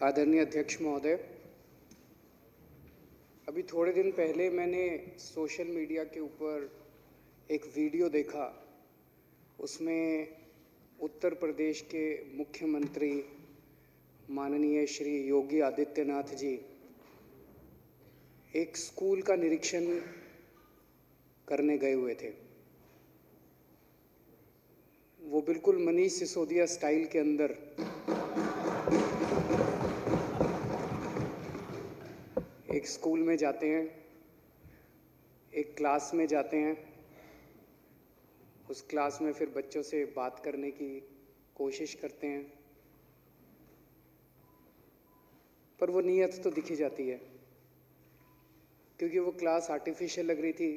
आदरणीय अध्यक्ष महोदय, अभी थोड़े दिन पहले मैंने सोशल मीडिया के ऊपर एक वीडियो देखा। उसमें उत्तर प्रदेश के मुख्यमंत्री माननीय श्री योगी आदित्यनाथ जी एक स्कूल का निरीक्षण करने गए हुए थे। वो बिल्कुल मनीष सिसोदिया स्टाइल के अंदर एक स्कूल में जाते हैं, एक क्लास में जाते हैं, उस क्लास में फिर बच्चों से बात करने की कोशिश करते हैं, पर वो नीयत तो दिखी जाती है क्योंकि वो क्लास आर्टिफिशियल लग रही थी।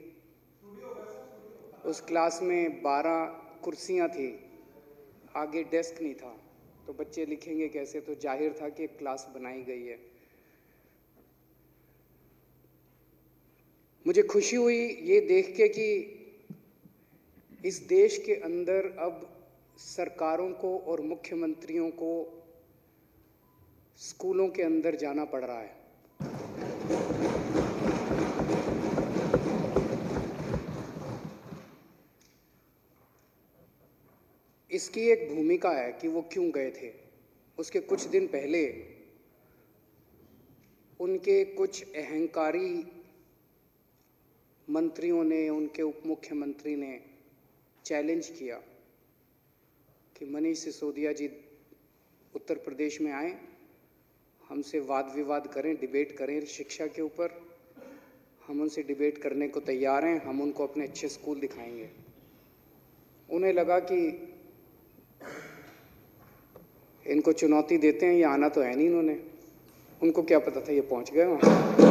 उस क्लास में 12 कुर्सियां थी, आगे डेस्क नहीं था, तो बच्चे लिखेंगे कैसे? तो जाहिर था कि एक क्लास बनाई गई है। मुझे खुशी हुई ये देख के कि इस देश के अंदर अब सरकारों को और मुख्यमंत्रियों को स्कूलों के अंदर जाना पड़ रहा है। इसकी एक भूमिका है कि वो क्यों गए थे। उसके कुछ दिन पहले उनके कुछ अहंकारी मंत्रियों ने, उनके उप मुख्यमंत्री ने चैलेंज किया कि मनीष सिसोदिया जी उत्तर प्रदेश में आए, हमसे वाद विवाद करें, डिबेट करें शिक्षा के ऊपर। हम उनसे डिबेट करने को तैयार हैं, हम उनको अपने अच्छे स्कूल दिखाएंगे। उन्हें लगा कि इनको चुनौती देते हैं, ये आना तो है नहीं इन्होंने। उनको क्या पता था ये पहुंच गए वहाँ।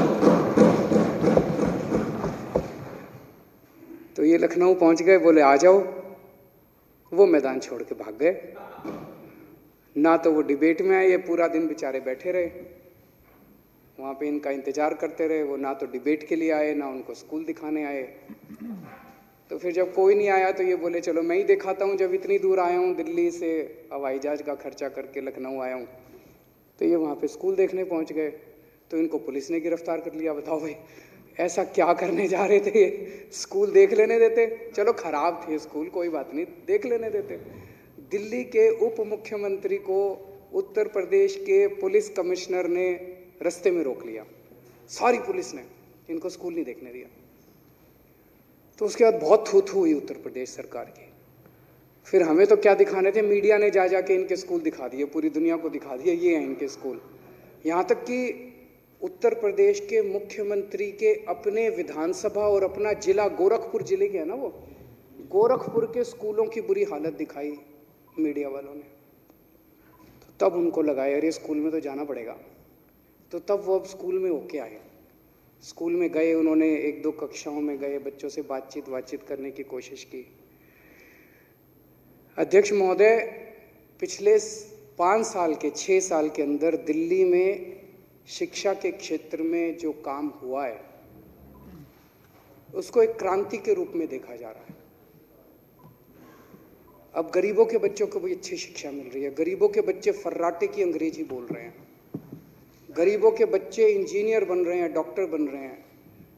तो ये लखनऊ पहुंच गए, बोले आ जाओ। वो मैदान छोड़ के भाग गए। ना तो वो डिबेट में आए, ये पूरा दिन बेचारे बैठे रहे वहाँ पे, इनका इंतजार करते रहे। वो ना तो डिबेट के लिए आए, ना उनको स्कूल दिखाने आए। तो फिर जब कोई नहीं आया तो ये बोले चलो मैं ही दिखाता हूँ, जब इतनी दूर आया हूँ, दिल्ली से हवाई जहाज का खर्चा करके लखनऊ आया हूँ। तो ये वहाँ पे स्कूल देखने पहुँच गए, तो इनको पुलिस ने गिरफ्तार कर लिया। बताओ भाई, ऐसा क्या करने जा रहे थे? स्कूल देख लेने देते। चलो खराब थे स्कूल, कोई बात नहीं, देख लेने देते। दिल्ली के उप मुख्यमंत्री को उत्तर प्रदेश के पुलिस कमिश्नर ने रास्ते में रोक लिया, सारी पुलिस ने, इनको स्कूल नहीं देखने दिया। तो उसके बाद बहुत थू-थू हुई उत्तर प्रदेश सरकार की। फिर हमें तो क्या दिखाने थे, मीडिया ने जा जाके इनके स्कूल दिखा दिए, पूरी दुनिया को दिखा दिया ये हैं इनके स्कूल। यहाँ तक कि उत्तर प्रदेश के मुख्यमंत्री के अपने विधानसभा और अपना जिला, गोरखपुर जिले के है ना वो, गोरखपुर के स्कूलों की बुरी हालत दिखाई मीडिया वालों ने। तो तब उनको लगा यार ये स्कूल में तो जाना पड़ेगा। तो तब वो अब स्कूल में होके आए। स्कूल में गए, उन्होंने 1-2 कक्षाओं में गए, बच्चों से बातचीत करने की कोशिश की। अध्यक्ष महोदय, पिछले 5 साल के 6 साल के अंदर दिल्ली में शिक्षा के क्षेत्र में जो काम हुआ है उसको एक क्रांति के रूप में देखा जा रहा है। अब गरीबों के बच्चों को भी अच्छी शिक्षा मिल रही है। गरीबों के बच्चे फर्राटे की अंग्रेजी बोल रहे हैं। गरीबों के बच्चे इंजीनियर बन रहे हैं, डॉक्टर बन रहे हैं।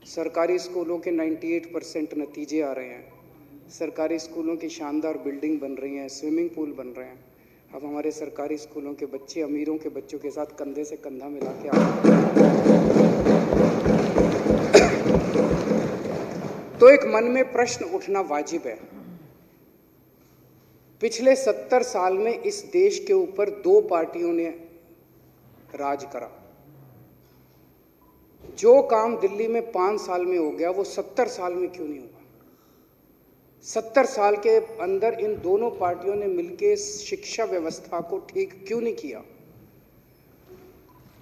सरकारी स्कूलों के 98% नतीजे आ रहे हैं। सरकारी स्कूलों की शानदार बिल्डिंग बन रही हैं, स्विमिंग पूल बन रहे हैं। अब हमारे सरकारी स्कूलों के बच्चे अमीरों के बच्चों के साथ कंधे से कंधा मिला के आ रहे हैं। तो एक मन में प्रश्न उठना वाजिब है। पिछले 70 साल में इस देश के ऊपर 2 पार्टियों ने राज करा। जो काम दिल्ली में 5 साल में हो गया वो 70 साल में क्यों नहीं हुआ? 70 साल के अंदर इन दोनों पार्टियों ने मिलकर शिक्षा व्यवस्था को ठीक क्यों नहीं किया?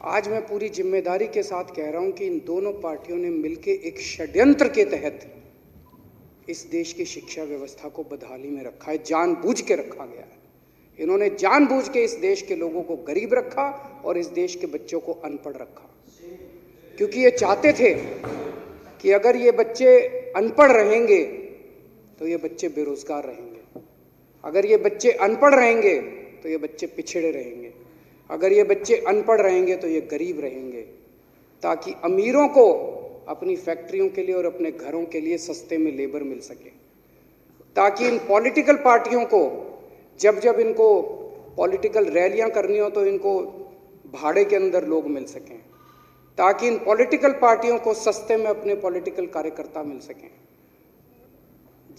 आज मैं पूरी जिम्मेदारी के साथ कह रहा हूं कि इन दोनों पार्टियों ने मिलकर एक षड्यंत्र के तहत इस देश की शिक्षा व्यवस्था को बदहाली में रखा है। जानबूझ के रखा गया है। इन्होंने जानबूझ के इस देश के लोगों को गरीब रखा और इस देश के बच्चों को अनपढ़ रखा, क्योंकि ये चाहते थे कि अगर ये बच्चे अनपढ़ रहेंगे तो ये बच्चे बेरोजगार रहेंगे, अगर ये बच्चे अनपढ़ रहेंगे तो ये बच्चे पिछड़े रहेंगे, अगर ये बच्चे अनपढ़ रहेंगे तो ये गरीब रहेंगे, ताकि अमीरों को अपनी फैक्ट्रियों के लिए और अपने घरों के लिए सस्ते में लेबर मिल सके, ताकि इन पॉलिटिकल पार्टियों को जब जब इनको पॉलिटिकल रैलियां करनी हो तो इनको भाड़े के अंदर लोग मिल सकें, ताकि इन पॉलिटिकल पार्टियों को सस्ते में अपने पॉलिटिकल कार्यकर्ता मिल सकें,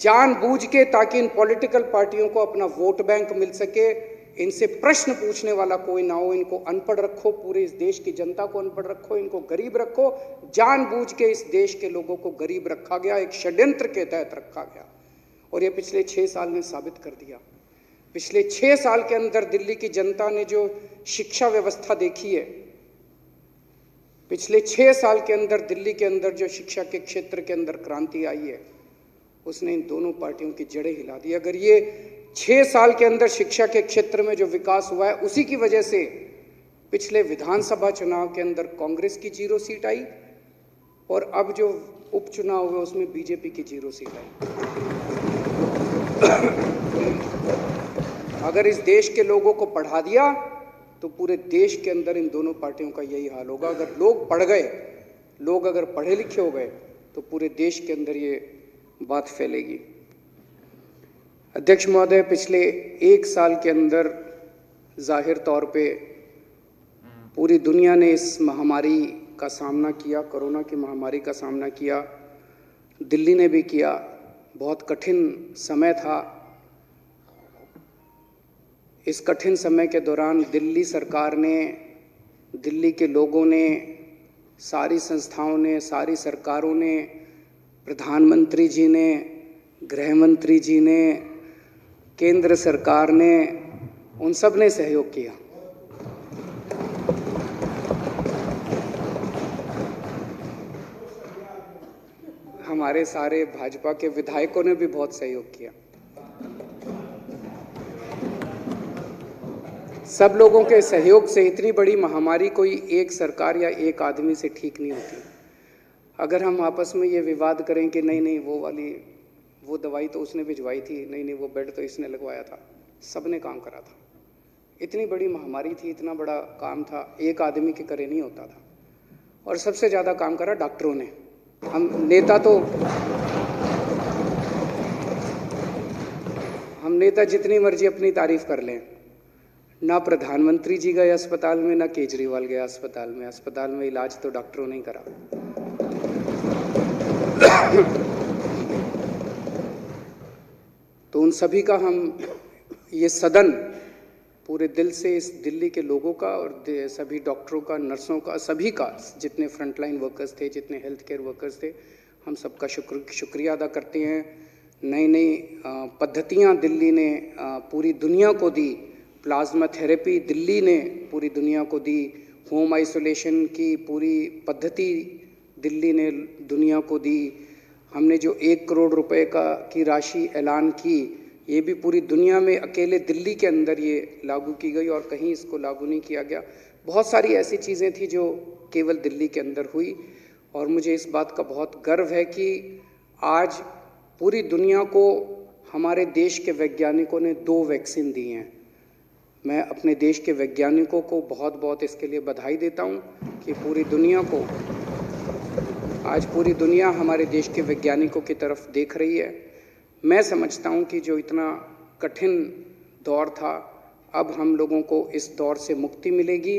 जानबूझ के, ताकि इन पॉलिटिकल पार्टियों को अपना वोट बैंक मिल सके, इनसे प्रश्न पूछने वाला कोई ना हो, इनको अनपढ़ रखो, पूरे इस देश की जनता को अनपढ़ रखो, इनको गरीब रखो। जानबूझ के इस देश के लोगों को गरीब रखा गया, एक षड्यंत्र के तहत रखा गया, और ये पिछले 6 साल ने साबित कर दिया। पिछले 6 साल के अंदर दिल्ली की जनता ने जो शिक्षा व्यवस्था देखी है, पिछले 6 साल के अंदर दिल्ली के अंदर जो शिक्षा के क्षेत्र के अंदर क्रांति आई है, उसने इन दोनों पार्टियों की जड़ें हिला दी। अगर ये 6 साल के अंदर शिक्षा के क्षेत्र में जो विकास हुआ है, उसी की वजह से पिछले विधानसभा चुनाव के अंदर कांग्रेस की 0 सीट आई, और अब जो उपचुनाव हुए उसमें बीजेपी की 0 सीट आई। अगर इस देश के लोगों को पढ़ा दिया तो पूरे देश के अंदर इन दोनों पार्टियों का यही हाल होगा। अगर लोग पढ़ गए, लोग अगर पढ़े लिखे हो गए, तो पूरे देश के अंदर ये बात फैलेगी। अध्यक्ष महोदय, पिछले 1 साल के अंदर जाहिर तौर पे पूरी दुनिया ने इस महामारी का सामना किया, कोरोना की महामारी का सामना किया, दिल्ली ने भी किया। बहुत कठिन समय था। इस कठिन समय के दौरान दिल्ली सरकार ने, दिल्ली के लोगों ने, सारी संस्थाओं ने, सारी सरकारों ने, प्रधानमंत्री जी ने, गृह मंत्री जी ने, केंद्र सरकार ने, उन सब ने सहयोग किया। हमारे सारे भाजपा के विधायकों ने भी बहुत सहयोग किया। सब लोगों के सहयोग से इतनी बड़ी महामारी कोई एक सरकार या एक आदमी से ठीक नहीं होती। अगर हम आपस में ये विवाद करें कि नहीं नहीं वो दवाई तो उसने भिजवाई थी, नहीं नहीं वो बेड तो इसने लगवाया था, सब ने काम करा था। इतनी बड़ी महामारी थी, इतना बड़ा काम था, एक आदमी के करे नहीं होता था। और सबसे ज़्यादा काम करा डॉक्टरों ने। हम नेता जितनी मर्जी अपनी तारीफ कर लें, ना प्रधानमंत्री जी गए अस्पताल में, ना केजरीवाल गया अस्पताल में। अस्पताल में इलाज तो डॉक्टरों ने ही करा। तो उन सभी का हम ये सदन पूरे दिल से, इस दिल्ली के लोगों का और सभी डॉक्टरों का, नर्सों का, सभी का, जितने फ्रंटलाइन वर्कर्स थे, जितने हेल्थ केयर वर्कर्स थे, हम सबका शुक्रिया अदा करते हैं। नई नई पद्धतियाँ दिल्ली ने पूरी दुनिया को दी। प्लाज्मा थेरेपी दिल्ली ने पूरी दुनिया को दी। होम आइसोलेशन की पूरी पद्धति दिल्ली ने दुनिया को दी। हमने जो 1 करोड़ रुपए की राशि ऐलान की, ये भी पूरी दुनिया में अकेले दिल्ली के अंदर ये लागू की गई और कहीं इसको लागू नहीं किया गया। बहुत सारी ऐसी चीज़ें थी जो केवल दिल्ली के अंदर हुई, और मुझे इस बात का बहुत गर्व है कि आज पूरी दुनिया को हमारे देश के वैज्ञानिकों ने 2 वैक्सीन दी हैं। मैं अपने देश के वैज्ञानिकों को बहुत बहुत इसके लिए बधाई देता हूं कि पूरी दुनिया को, आज पूरी दुनिया हमारे देश के वैज्ञानिकों की तरफ देख रही है। मैं समझता हूं कि जो इतना कठिन दौर था, अब हम लोगों को इस दौर से मुक्ति मिलेगी।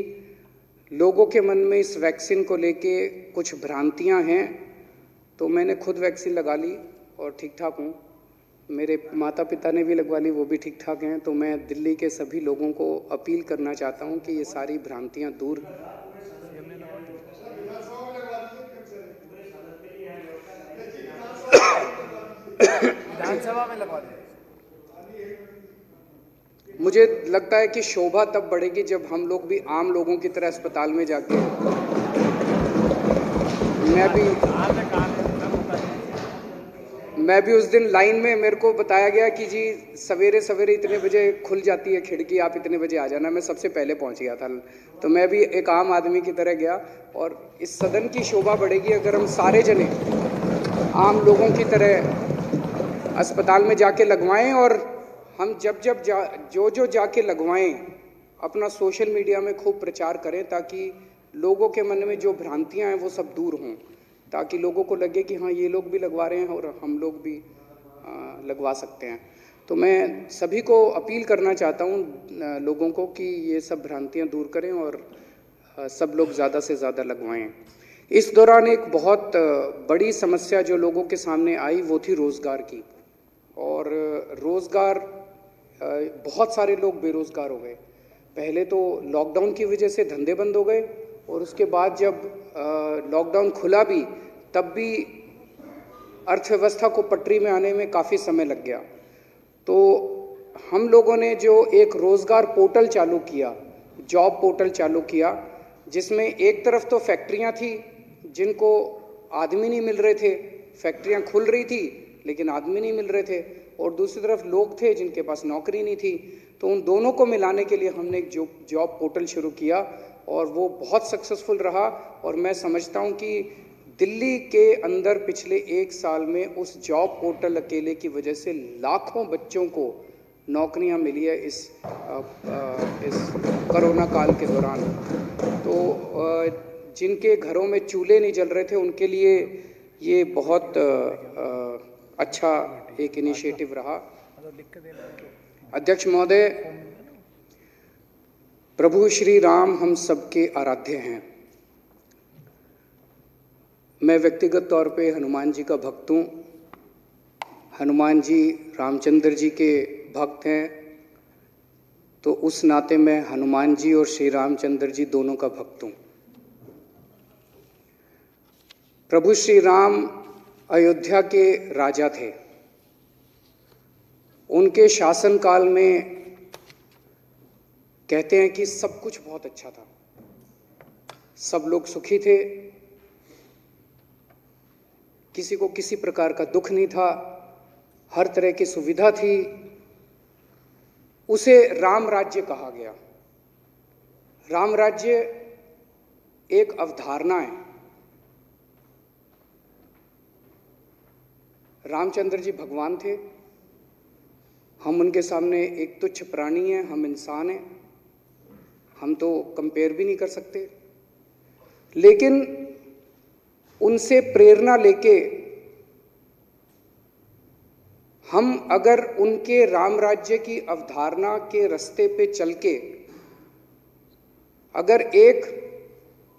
लोगों के मन में इस वैक्सीन को लेके कुछ भ्रांतियां हैं, तो मैंने खुद वैक्सीन लगा ली और ठीक ठाक हूँ। मेरे माता पिता ने भी लगवा ली, वो भी ठीक ठाक हैं। तो मैं दिल्ली के सभी लोगों को अपील करना चाहता हूँ कि ये सारी भ्रांतियाँ दूर। विधानसभा में लगवा दें। मुझे लगता है कि शोभा तब बढ़ेगी जब हम लोग भी आम लोगों की तरह अस्पताल में जाके, मैं भी उस दिन लाइन में, मेरे को बताया गया कि जी सवेरे सवेरे इतने बजे खुल जाती है खिड़की, आप इतने बजे आ जाना। मैं सबसे पहले पहुंच गया था, तो मैं भी एक आम आदमी की तरह गया। और इस सदन की शोभा बढ़ेगी अगर हम सारे जने आम लोगों की तरह अस्पताल में जाके लगवाएं। और हम जो जाके लगवाएं, अपना सोशल मीडिया में खूब प्रचार करें ताकि लोगों के मन में जो भ्रांतियां हैं वो सब दूर हों, ताकि लोगों को लगे कि हाँ ये लोग भी लगवा रहे हैं और हम लोग भी लगवा सकते हैं। तो मैं सभी को अपील करना चाहता हूँ लोगों को कि ये सब भ्रांतियाँ दूर करें और सब लोग ज़्यादा से ज़्यादा लगवाएं। इस दौरान एक बहुत बड़ी समस्या जो लोगों के सामने आई वो थी रोज़गार की, और रोज़गार बहुत सारे लोग बेरोज़गार हो गए। पहले तो लॉकडाउन की वजह से धंधे बंद हो गए, और उसके बाद जब लॉकडाउन खुला भी तब भी अर्थव्यवस्था को पटरी में आने में काफ़ी समय लग गया। तो हम लोगों ने जो एक रोज़गार पोर्टल चालू किया, जॉब पोर्टल चालू किया, जिसमें एक तरफ तो फैक्ट्रियां थी जिनको आदमी नहीं मिल रहे थे, फैक्ट्रियां खुल रही थी लेकिन आदमी नहीं मिल रहे थे, और दूसरी तरफ लोग थे जिनके पास नौकरी नहीं थी। तो उन दोनों को मिलाने के लिए हमने एक जॉब पोर्टल शुरू किया और वो बहुत सक्सेसफुल रहा। और मैं समझता हूँ कि दिल्ली के अंदर पिछले 1 साल में उस जॉब पोर्टल अकेले की वजह से लाखों बच्चों को नौकरियां मिली है इस कोरोना काल के दौरान। तो जिनके घरों में चूल्हे नहीं जल रहे थे उनके लिए ये बहुत अच्छा एक इनिशिएटिव रहा। अध्यक्ष महोदय, प्रभु श्री राम हम सबके आराध्य हैं। मैं व्यक्तिगत तौर पे हनुमान जी का भक्त हूँ। हनुमान जी रामचंद्र जी के भक्त हैं, तो उस नाते मैं हनुमान जी और श्री रामचंद्र जी दोनों का भक्त हूँ। प्रभु श्री राम अयोध्या के राजा थे। उनके शासनकाल में कहते हैं कि सब कुछ बहुत अच्छा था, सब लोग सुखी थे, किसी को किसी प्रकार का दुख नहीं था, हर तरह की सुविधा थी। उसे राम राज्य कहा गया। राम राज्य एक अवधारणा है। रामचंद्र जी भगवान थे, हम उनके सामने एक तुच्छ प्राणी हैं, हम इंसान हैं, हम तो कंपेयर भी नहीं कर सकते। लेकिन उनसे प्रेरणा लेके हम अगर उनके राम राज्य की अवधारणा के रास्ते पे चल के अगर एक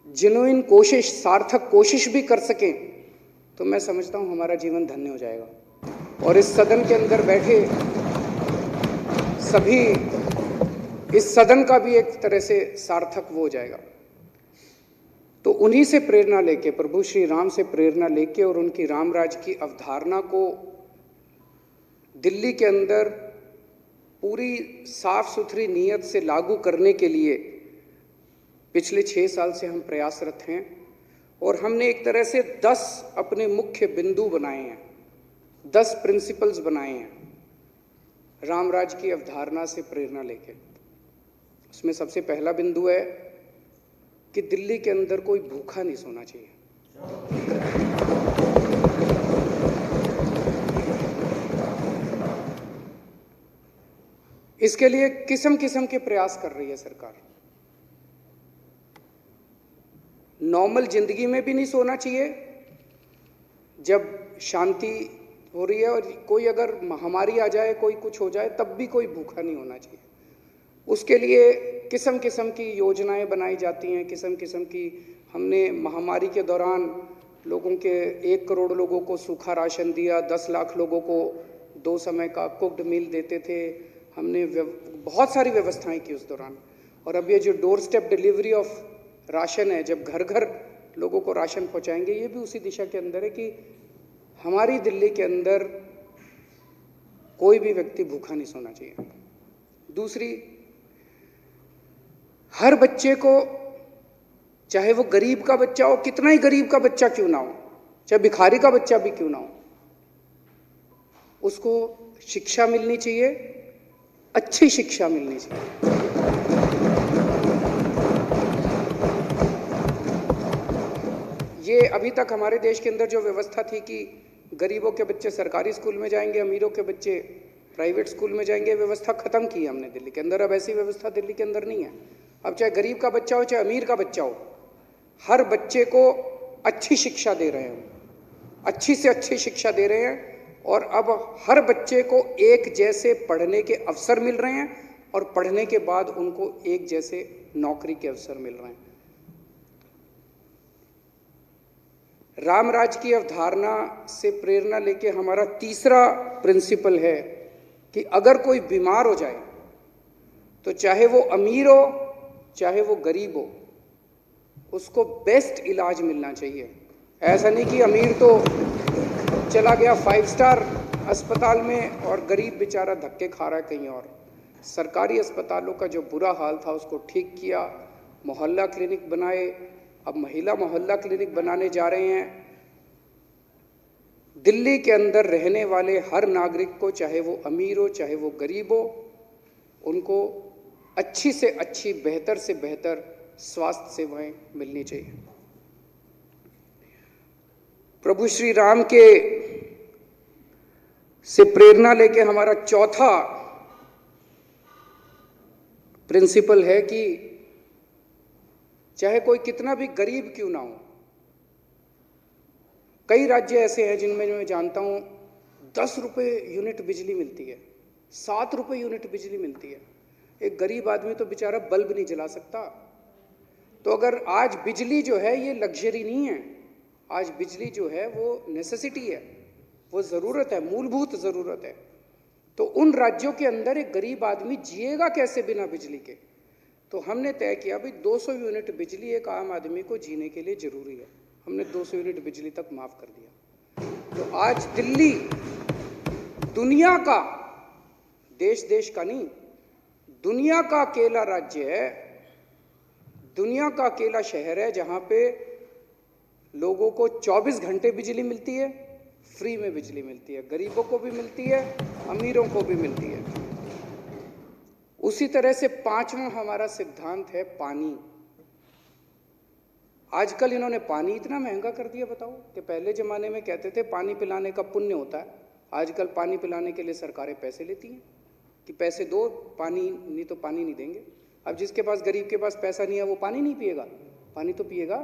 जेन्युइन कोशिश, सार्थक कोशिश भी कर सकें तो मैं समझता हूं हमारा जीवन धन्य हो जाएगा। और इस सदन के अंदर बैठे सभी, इस सदन का भी एक तरह से सार्थक वो हो जाएगा। तो उन्हीं से प्रेरणा लेके, प्रभु श्री राम से प्रेरणा लेके और उनकी राम राज्य की अवधारणा को दिल्ली के अंदर पूरी साफ सुथरी नीयत से लागू करने के लिए पिछले 6 साल से हम प्रयासरत हैं। और हमने एक तरह से 10 अपने मुख्य बिंदु बनाए हैं, 10 प्रिंसिपल्स बनाए हैं राम राज्य की अवधारणा से प्रेरणा लेके। उसमें सबसे पहला बिंदु है कि दिल्ली के अंदर कोई भूखा नहीं सोना चाहिए। इसके लिए किस्म किस्म के प्रयास कर रही है सरकार। नॉर्मल जिंदगी में भी नहीं सोना चाहिए जब शांति हो रही है, और कोई अगर महामारी आ जाए, कोई कुछ हो जाए, तब भी कोई भूखा नहीं होना चाहिए। उसके लिए किस्म किस्म की योजनाएं बनाई जाती हैं, किस्म किस्म की। हमने महामारी के दौरान लोगों के 1 करोड़ लोगों को सूखा राशन दिया, 10 लाख लोगों को 2 समय का कुक्ड मील देते थे। हमने बहुत सारी व्यवस्थाएं की उस दौरान। और अब ये जो door step delivery of ration है, जब घर घर लोगों को राशन पहुंचाएंगे, ये भी उसी दिशा के अंदर है कि हमारी दिल्ली के अंदर कोई भी व्यक्ति भूखा नहीं सोना चाहिए। दूसरी, हर बच्चे को, चाहे वो गरीब का बच्चा हो, कितना ही गरीब का बच्चा क्यों ना हो, चाहे भिखारी का बच्चा भी क्यों ना हो, उसको शिक्षा मिलनी चाहिए, अच्छी शिक्षा मिलनी चाहिए। ये अभी तक हमारे देश के अंदर जो व्यवस्था थी कि गरीबों के बच्चे सरकारी स्कूल में जाएंगे, अमीरों के बच्चे प्राइवेट स्कूल में जाएंगे, व्यवस्था खत्म की हमने दिल्ली के अंदर। अब ऐसी व्यवस्था दिल्ली के अंदर नहीं है। अब चाहे गरीब का बच्चा हो चाहे अमीर का बच्चा हो, हर बच्चे को अच्छी शिक्षा दे रहे हैं, अच्छी से अच्छी शिक्षा दे रहे हैं। और अब हर बच्चे को एक जैसे पढ़ने के अवसर मिल रहे हैं और पढ़ने के बाद उनको एक जैसे नौकरी के अवसर मिल रहे हैं। रामराज की अवधारणा से प्रेरणा लेके हमारा तीसरा प्रिंसिपल है कि अगर कोई बीमार हो जाए तो चाहे वो अमीर हो चाहे वो गरीब हो, उसको बेस्ट इलाज मिलना चाहिए। ऐसा नहीं कि अमीर तो चला गया 5 स्टार अस्पताल में और गरीब बेचारा धक्के खा रहा है कहीं और। सरकारी अस्पतालों का जो बुरा हाल था उसको ठीक किया, मोहल्ला क्लिनिक बनाए, अब महिला मोहल्ला क्लिनिक बनाने जा रहे हैं। दिल्ली के अंदर रहने वाले हर नागरिक को, चाहे वो अमीर हो चाहे वो गरीब हो, उनको अच्छी से अच्छी, बेहतर से बेहतर स्वास्थ्य सेवाएं मिलनी चाहिए। प्रभु श्री राम के से प्रेरणा लेके हमारा चौथा प्रिंसिपल है कि चाहे कोई कितना भी गरीब क्यों ना हो, कई राज्य ऐसे हैं जिनमें मैं जानता हूं 10 रुपए यूनिट बिजली मिलती है, 7 रुपए यूनिट बिजली मिलती है। एक गरीब आदमी तो बेचारा बल्ब नहीं जला सकता। तो अगर आज बिजली जो है ये लग्जरी नहीं है, आज बिजली जो है वो नेसेसिटी है, वो ज़रूरत है, मूलभूत ज़रूरत है। तो उन राज्यों के अंदर एक गरीब आदमी जिएगा कैसे बिना बिजली के? तो हमने तय किया भाई 200 यूनिट बिजली एक आम आदमी को जीने के लिए ज़रूरी है। हमने 200 यूनिट बिजली तक माफ़ कर दिया। तो आज दिल्ली दुनिया का, देश का नहीं, दुनिया का अकेला राज्य है, दुनिया का अकेला शहर है जहां पे लोगों को 24 घंटे बिजली मिलती है, फ्री में बिजली मिलती है। गरीबों को भी मिलती है, अमीरों को भी मिलती है। उसी तरह से 5वां हमारा सिद्धांत है पानी। आजकल इन्होंने पानी इतना महंगा कर दिया, बताओ, कि पहले जमाने में कहते थे पानी पिलाने का पुण्य होता है, आजकल पानी पिलाने के लिए सरकारें पैसे लेती हैं कि पैसे दो, पानी नहीं तो पानी नहीं देंगे। अब जिसके पास, गरीब के पास पैसा नहीं है वो पानी नहीं पिएगा? पानी तो पिएगा।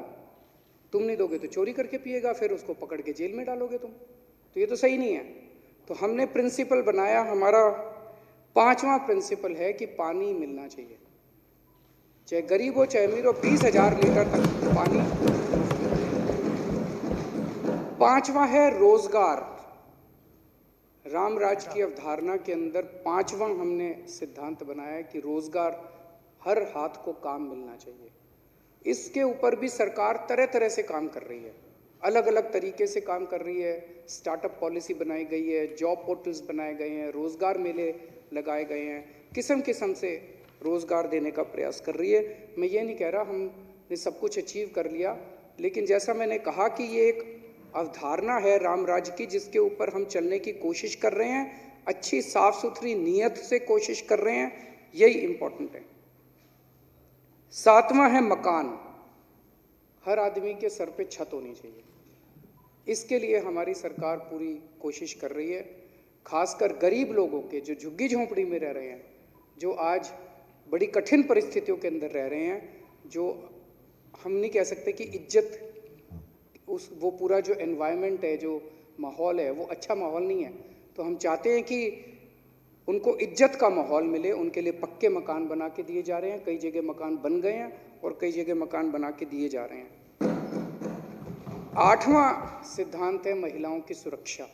तुम नहीं दोगे तो चोरी करके पिएगा, फिर उसको पकड़ के जेल में डालोगे तुम। तो ये तो सही नहीं है। तो हमने प्रिंसिपल बनाया, हमारा 5वां प्रिंसिपल है कि पानी मिलना चाहिए, चाहे गरीब हो चाहे अमीर हो, 20,000 लीटर तक पानी। 5वां है रोजगार। रामराज की अवधारणा के अंदर 5वां हमने सिद्धांत बनाया है कि रोजगार, हर हाथ को काम मिलना चाहिए। इसके ऊपर भी सरकार तरह तरह से काम कर रही है, अलग अलग तरीके से काम कर रही है। स्टार्टअप पॉलिसी बनाई गई है, जॉब पोर्टल्स बनाए गए हैं, रोजगार मेले लगाए गए हैं, किस्म किस्म से रोजगार देने का प्रयास कर रही है। मैं ये नहीं कह रहा हमने सब कुछ अचीव कर लिया, लेकिन जैसा मैंने कहा कि ये एक अवधारणा है रामराज की जिसके ऊपर हम चलने की कोशिश कर रहे हैं, अच्छी साफ सुथरी नीयत से कोशिश कर रहे हैं, यही इंपॉर्टेंट है। 7वां है मकान। हर आदमी के सर पे छत होनी चाहिए। इसके लिए हमारी सरकार पूरी कोशिश कर रही है, खासकर गरीब लोगों के, जो झुग्गी झोंपड़ी में रह रहे हैं, जो आज बड़ी कठिन परिस्थितियों के अंदर रह रहे हैं, जो हम नहीं कह सकते कि इज्जत, वो पूरा जो एनवायरनमेंट है, जो माहौल है, वो अच्छा माहौल नहीं है। तो हम चाहते हैं कि उनको इज्जत का माहौल मिले। उनके लिए पक्के मकान बना के दिए जा रहे हैं, कई जगह मकान बन गए हैं और कई जगह मकान बना के दिए जा रहे हैं। 8वां सिद्धांत है महिलाओं की सुरक्षा।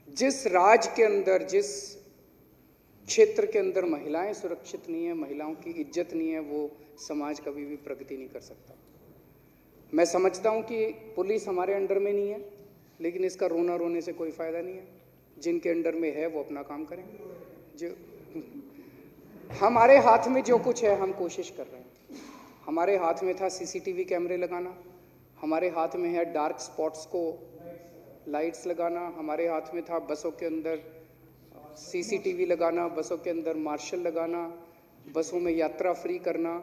जिस राज्य के अंदर, जिस क्षेत्र के अंदर महिलाएं सुरक्षित नहीं है, महिलाओं की इज्जत नहीं है, वो समाज कभी भी प्रगति नहीं कर सकता। मैं समझता हूं कि पुलिस हमारे अंडर में नहीं है, लेकिन इसका रोना रोने से कोई फायदा नहीं है। जिनके अंडर में है वो अपना काम करें। जो हमारे हाथ में जो कुछ है हम कोशिश कर रहे हैं। हमारे हाथ में था सीसीटीवी कैमरे लगाना, हमारे हाथ में है डार्क स्पॉट्स को लाइट्स लगाना, हमारे हाथ में था बसों के अंदर सीसीटीवी लगाना, बसों के अंदर मार्शल लगाना, बसों में यात्रा फ्री करना।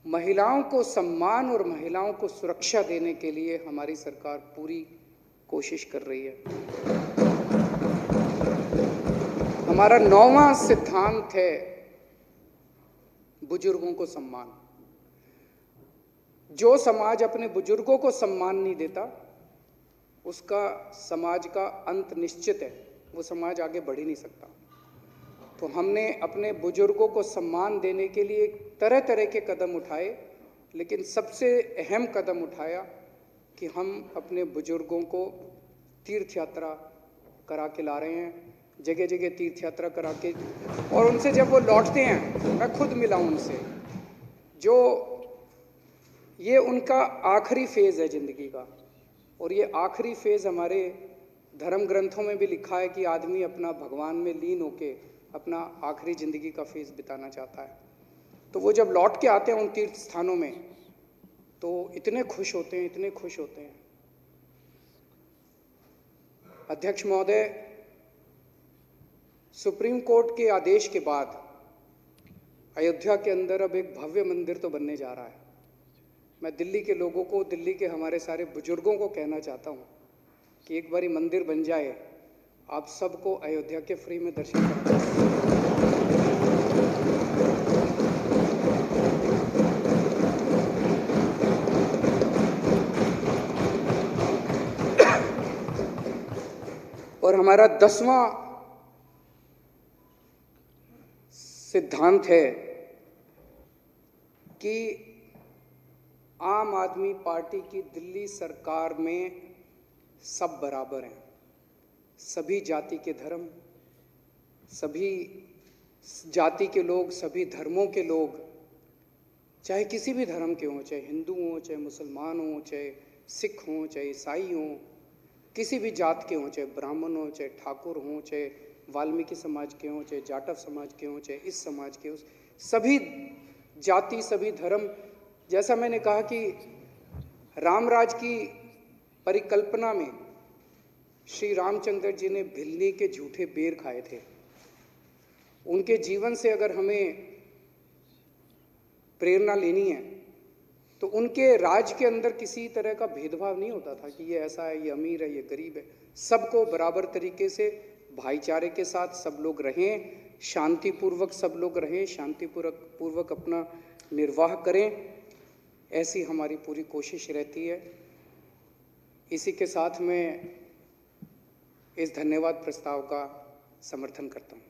महिलाओं को सम्मान और महिलाओं को सुरक्षा देने के लिए हमारी सरकार पूरी कोशिश कर रही है। हमारा 9वां सिद्धांत है बुजुर्गों को सम्मान। जो समाज अपने बुजुर्गों को सम्मान नहीं देता उसका समाज का अंत निश्चित है, वो समाज आगे बढ़ ही नहीं सकता। तो हमने अपने बुजुर्गों को सम्मान देने के लिए तरह तरह के कदम उठाए, लेकिन सबसे अहम कदम उठाया कि हम अपने बुजुर्गों को तीर्थ यात्रा करा के ला रहे हैं, जगह जगह तीर्थ यात्रा करा के, और उनसे जब वो लौटते हैं, मैं खुद मिला उनसे, जो ये उनका आखिरी फेज़ है ज़िंदगी का। और ये आखिरी फेज़ हमारे धर्म ग्रंथों में भी लिखा है कि आदमी अपना भगवान में लीन होके अपना आखिरी ज़िंदगी का फेज़ बिताना चाहता है। तो वो जब लौट के आते हैं उन तीर्थ स्थानों में तो इतने खुश होते हैं, इतने खुश होते हैं। अध्यक्ष महोदय, सुप्रीम कोर्ट के आदेश के बाद अयोध्या के अंदर अब एक भव्य मंदिर तो बनने जा रहा है। मैं दिल्ली के लोगों को, दिल्ली के हमारे सारे बुजुर्गों को कहना चाहता हूँ कि एक बारी मंदिर बन जाए, आप सबको अयोध्या के फ्री में दर्शन करें। और हमारा 10वां सिद्धांत है कि आम आदमी पार्टी की दिल्ली सरकार में सब बराबर हैं। सभी जाति के धर्म, सभी जाति के लोग, सभी धर्मों के लोग, चाहे किसी भी धर्म के हों, चाहे हिंदू हों, चाहे मुसलमान हों, चाहे सिख हों, चाहे ईसाई हों, किसी भी जात के हों, चाहे ब्राह्मण हों, चाहे ठाकुर हों, चाहे वाल्मीकि समाज के हों, चाहे जाटव समाज के हों, चाहे इस समाज के हों, सभी जाति, सभी धर्म। जैसा मैंने कहा कि रामराज की परिकल्पना में श्री रामचंद्र जी ने भिल्ली के झूठे बेर खाए थे। उनके जीवन से अगर हमें प्रेरणा लेनी है तो उनके राज के अंदर किसी तरह का भेदभाव नहीं होता था कि ये ऐसा है, ये अमीर है, ये गरीब है। सबको बराबर तरीके से भाईचारे के साथ सब लोग रहें, शांतिपूर्वक सब लोग रहें, शांतिपूर्वक अपना निर्वाह करें, ऐसी हमारी पूरी कोशिश रहती है। इसी के साथ मैं इस धन्यवाद प्रस्ताव का समर्थन करता हूँ।